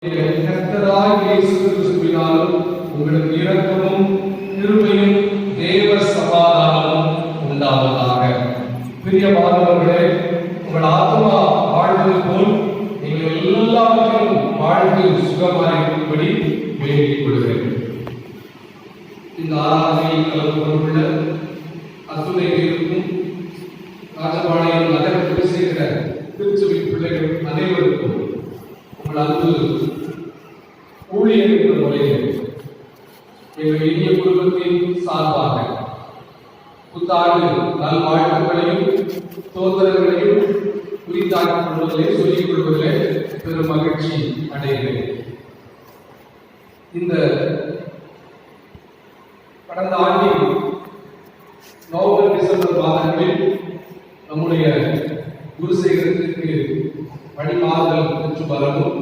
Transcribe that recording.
கர்த்தராகிய இயேசு கிறிஸ்துவினாலும் உங்களுக்கு இரக்கமும் கிருபையும் தேவ சமாதானமும் உண்டாவதாக. பிரியமானவர்களே, உங்கள் ஆத்மா வாழ்வது போல் நீங்கள் எல்லாவற்றிலும் வாழ்ந்து சுகமாயிருக்கும்படி வேண்டிக் கொள்கிறேன். இந்த ஆராதனையில் கலந்து கொண்டுள்ள அத்துணைகளுக்கும் ராஜபாளையம் நகரத்தில் சேர்ந்த திருச்சபை பிள்ளைகள் அனைவருக்கும் உங்கள் அன்பு ஊழியர் என்ற முறையில் எங்கள் இந்திய குடும்பத்தின் சார்பாக புத்தாண்டு நல்வாழ்த்துக்களையும் தோதரங்களையும் குறித்தாக்கிக் கொள்வதிலே சொல்லிக் கொள்வதிலே பெரும் மகிழ்ச்சி அடைகிறேன். இந்த கடந்த ஆண்டில் நவம்பர் டிசம்பர் மாதங்களில் நம்முடைய குருசேகரத்திற்கு வழிமாறுதல் பெற்று வரவும்